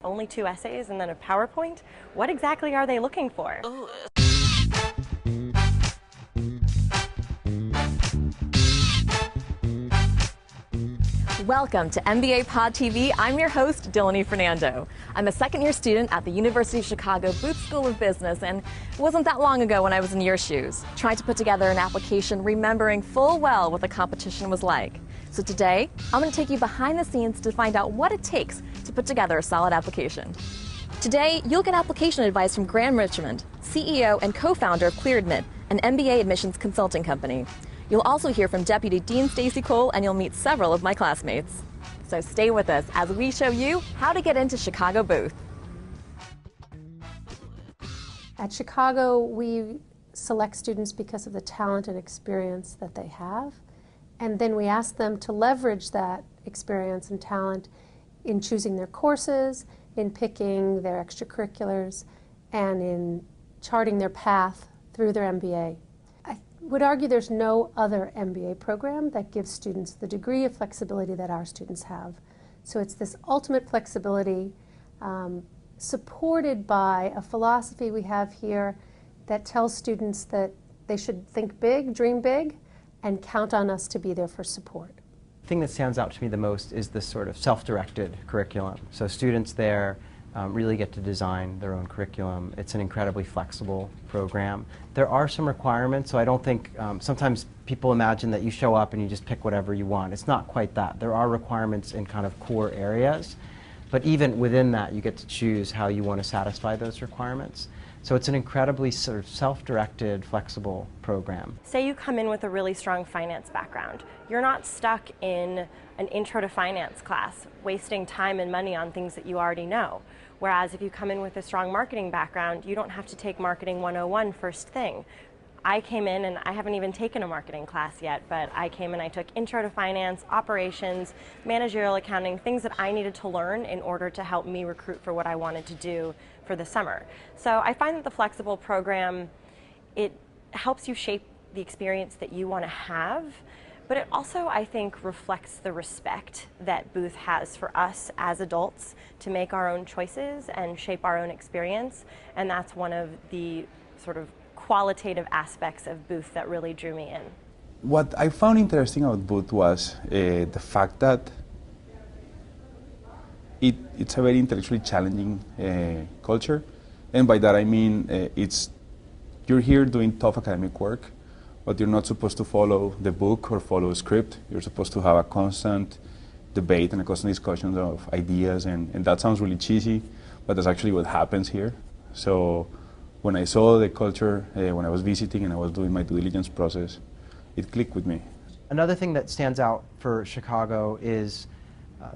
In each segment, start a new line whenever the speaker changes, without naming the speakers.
only 2 essays and then a PowerPoint? What exactly are they looking for? Welcome to MBA PodTV. I'm your host, Dilini Fernando. I'm a second-year student at the University of Chicago Booth School of Business, and it wasn't that long ago when I was in your shoes, trying to put together an application, remembering full well what the competition was like. So today, I'm going to take you behind the scenes to find out what it takes to put together a solid application. Today, you'll get application advice from Graham Richmond, CEO and co-founder of ClearAdmit, an MBA admissions consulting company. You'll also hear from Deputy Dean Stacey Kole, and you'll meet several of my classmates. So stay with us as we show you how to get into Chicago Booth.
At Chicago, we select students because of the talent and experience that they have, and then we ask them to leverage that experience and talent in choosing their courses, in picking their extracurriculars, and in charting their path through their MBA. Would argue there's no other MBA program that gives students the degree of flexibility that our students have. So it's this ultimate flexibility supported by a philosophy we have here that tells students that they should think big, dream big, and count on us to be there for support.
The thing that stands out to me the most is this sort of self-directed curriculum. So students there really get to design their own curriculum. It's an incredibly flexible program. There are some requirements, so I don't think, sometimes people imagine that you show up and you just pick whatever you want. It's not quite that. There are requirements in kind of core areas, but even within that you get to choose how you want to satisfy those requirements. So it's an incredibly sort of self-directed, flexible program.
Say you come in with a really strong finance background. You're not stuck in an intro to finance class, wasting time and money on things that you already know. Whereas if you come in with a strong marketing background, you don't have to take Marketing 101 first thing. I came in, and I haven't even taken a marketing class yet, but I came and I took Intro to Finance, Operations, Managerial Accounting, things that I needed to learn in order to help me recruit for what I wanted to do for the summer. So I find that the flexible program, it helps you shape the experience that you want to have, but it also, I think, reflects the respect that Booth has for us as adults to make our own choices and shape our own experience, and that's one of the sort of qualitative aspects of Booth that really drew me in.
What I found interesting about Booth was the fact that it's a very intellectually challenging culture, and by that I mean you're here doing tough academic work, but you're not supposed to follow the book or follow a script. You're supposed to have a constant debate and a constant discussion of ideas, and that sounds really cheesy, but that's actually what happens here. So when I saw the culture, when I was visiting and I was doing my due diligence process, it clicked with me.
Another thing that stands out for Chicago is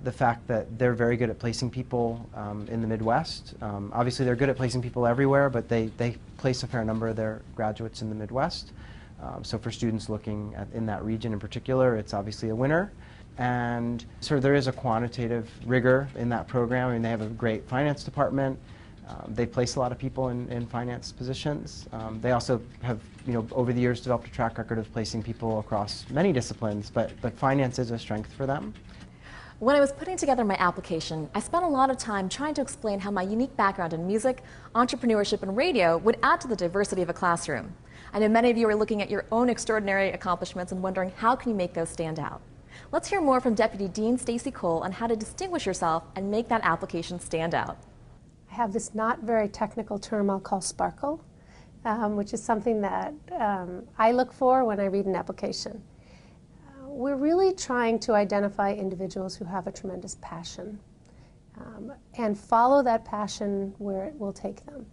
the fact that they're very good at placing people in the Midwest. Obviously they're good at placing people everywhere, but they place a fair number of their graduates in the Midwest. So for students looking in that region in particular, it's obviously a winner. And so there is a quantitative rigor in that program. I mean, they have a great finance department. They place a lot of people in finance positions. They also have, over the years developed a track record of placing people across many disciplines, but finance is a strength for them.
When I was putting together my application, I spent a lot of time trying to explain how my unique background in music, entrepreneurship, and radio would add to the diversity of a classroom. I know many of you are looking at your own extraordinary accomplishments and wondering how can you make those stand out. Let's hear more from Deputy Dean Stacey Kole on how to distinguish yourself and make that application stand out.
I have this not very technical term I'll call sparkle, which is something that I look for when I read an application. We're really trying to identify individuals who have a tremendous passion and follow that passion where it will take them.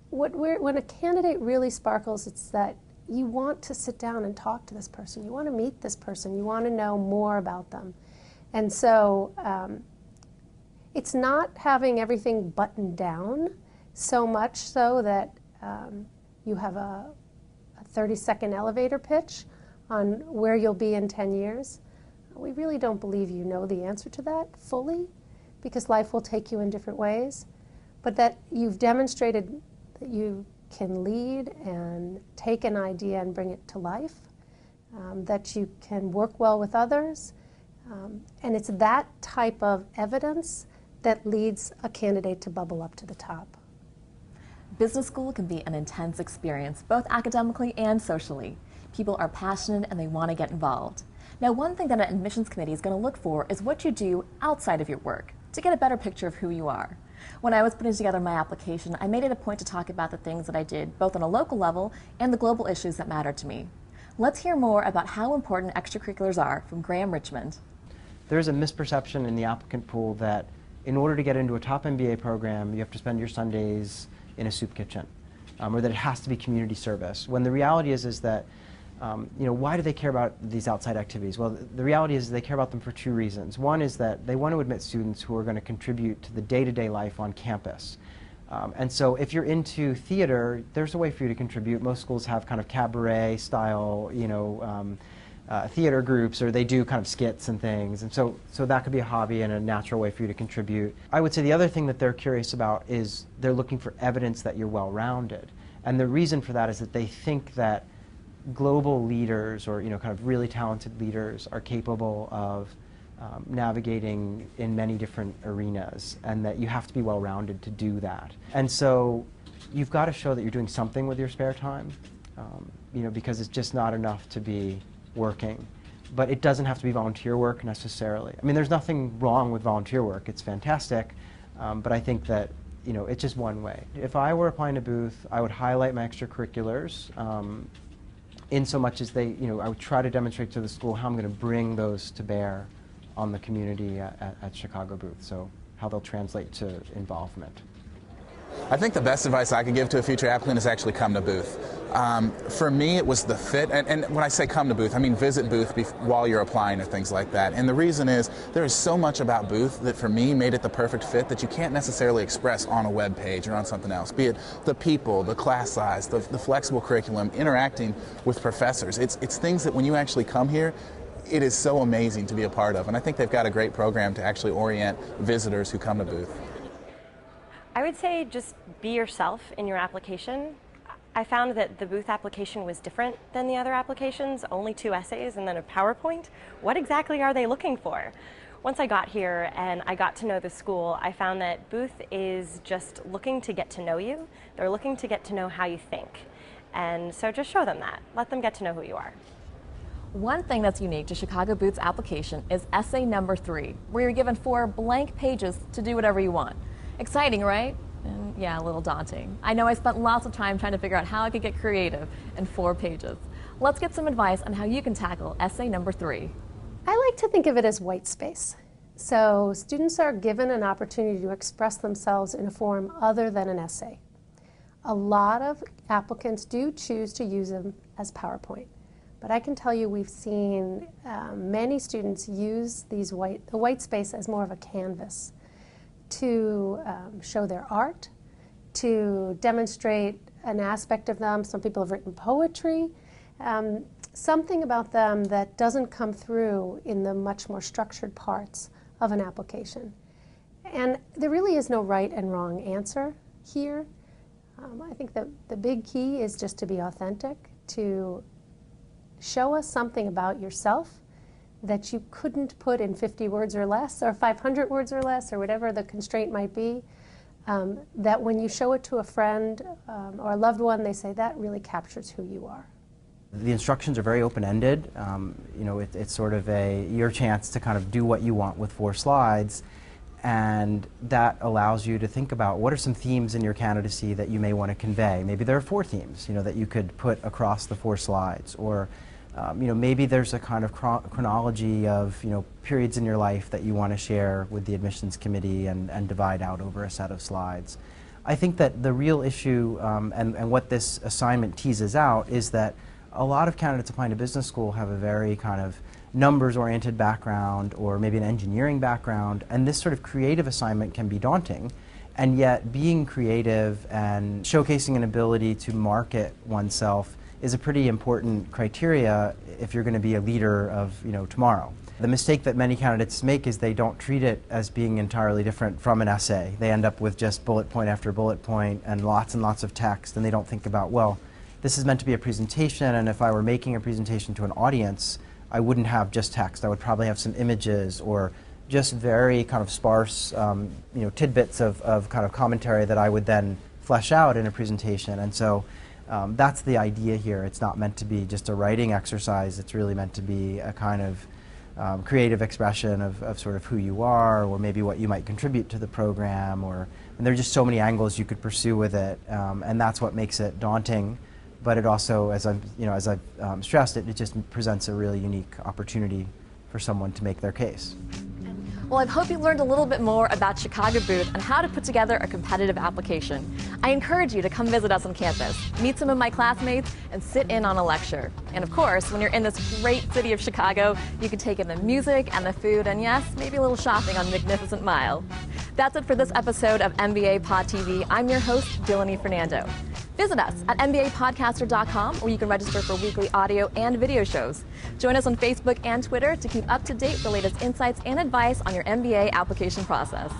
When a candidate really sparkles, it's that you want to sit down and talk to this person. You want to meet this person. You want to know more about them. And so it's not having everything buttoned down so much so that you have a 30-second elevator pitch on where you'll be in 10 years. We really don't believe you know the answer to that fully, because life will take you in different ways, but that you've demonstrated that you can lead and take an idea and bring it to life, that you can work well with others, and it's that type of evidence that leads a candidate to bubble up to the top.
Business school can be an intense experience, both academically and socially. People are passionate and they want to get involved. Now, one thing that an admissions committee is going to look for is what you do outside of your work to get a better picture of who you are. When I was putting together my application, I made it a point to talk about the things that I did, both on a local level and the global issues that mattered to me. Let's hear more about how important extracurriculars are from Graham Richmond.
There's a misperception in the applicant pool that in order to get into a top MBA program, you have to spend your Sundays in a soup kitchen, or that it has to be community service. When the reality is that, why do they care about these outside activities? Well, the reality is they care about them for two reasons. One is that they want to admit students who are going to contribute to the day-to-day life on campus. And so if you're into theater, there's a way for you to contribute. Most schools have kind of cabaret style, theater groups, or they do kind of skits and things. And so that could be a hobby and a natural way for you to contribute. I would say the other thing that they're curious about is they're looking for evidence that you're well-rounded. And the reason for that is that they think that global leaders or kind of really talented leaders are capable of navigating in many different arenas, and that you have to be well-rounded to do that. And so you've got to show that you're doing something with your spare time, because it's just not enough to be working. But it doesn't have to be volunteer work necessarily. I mean, there's nothing wrong with volunteer work. It's fantastic, but I think that it's just one way. If I were applying to Booth, I would highlight my extracurriculars, in so much as I would try to demonstrate to the school how I'm going to bring those to bear on the community at Chicago Booth, so how they'll translate to involvement.
I think the best advice I could give to a future applicant is actually come to Booth. For me, it was the fit, and when I say come to Booth, I mean visit Booth while you're applying or things like that. And the reason is there is so much about Booth that for me made it the perfect fit that you can't necessarily express on a web page or on something else, be it the people, the class size, the flexible curriculum, interacting with professors. It's things that when you actually come here, it is so amazing to be a part of. And I think they've got a great program to actually orient visitors who come to Booth.
I would say just be yourself in your application. I found that the Booth application was different than the other applications, only 2 essays and then a PowerPoint. What exactly are they looking for? Once I got here and I got to know the school, I found that Booth is just looking to get to know you. They're looking to get to know how you think. And so just show them that. Let them get to know who you are.
One thing that's unique to Chicago Booth's application is essay number 3, where you're given 4 blank pages to do whatever you want. Exciting, right? And yeah, a little daunting. I know I spent lots of time trying to figure out how I could get creative in 4 pages. Let's get some advice on how you can tackle essay number 3.
I like to think of it as white space. So students are given an opportunity to express themselves in a form other than an essay. A lot of applicants do choose to use them as PowerPoint. But I can tell you we've seen many students use the white space as more of a canvas to show their art, to demonstrate an aspect of them. Some people have written poetry, something about them that doesn't come through in the much more structured parts of an application. And there really is no right and wrong answer here. I think that the big key is just to be authentic, to show us something about yourself that you couldn't put in 50 words or less, or 500 words or less, or whatever the constraint might be, that when you show it to a friend or a loved one, they say, that really captures who you are.
The instructions are very open-ended. It's sort of your chance to kind of do what you want with 4 slides, and that allows you to think about what are some themes in your candidacy that you may want to convey. Maybe there are 4 themes, that you could put across the 4 slides, or maybe there's a kind of chronology of periods in your life that you want to share with the admissions committee and divide out over a set of slides. I think that the real issue and what this assignment teases out is that a lot of candidates applying to business school have a very kind of numbers-oriented background or maybe an engineering background, and this sort of creative assignment can be daunting. And yet being creative and showcasing an ability to market oneself is a pretty important criteria if you're going to be a leader of tomorrow. The mistake that many candidates make is they don't treat it as being entirely different from an essay. They end up with just bullet point after bullet point and lots of text, and they don't think about, well, this is meant to be a presentation, and if I were making a presentation to an audience, I wouldn't have just text. I would probably have some images or just very kind of sparse, tidbits of kind of commentary that I would then flesh out in a presentation. And so that's the idea here. It's not meant to be just a writing exercise. It's really meant to be a kind of creative expression of sort of who you are, or maybe what you might contribute to the program, and there are just so many angles you could pursue with it, and that's what makes it daunting. But it also, as I've stressed, it just presents a really unique opportunity for someone to make their case.
Well, I hope you learned a little bit more about Chicago Booth and how to put together a competitive application. I encourage you to come visit us on campus, meet some of my classmates, and sit in on a lecture. And of course, when you're in this great city of Chicago, you can take in the music and the food, and yes, maybe a little shopping on Magnificent Mile. That's it for this episode of MBA PodTV. I'm your host, Dilini Fernando. Visit us at mbapodcaster.com, where you can register for weekly audio and video shows. Join us on Facebook and Twitter to keep up to date with the latest insights and advice on your MBA application process.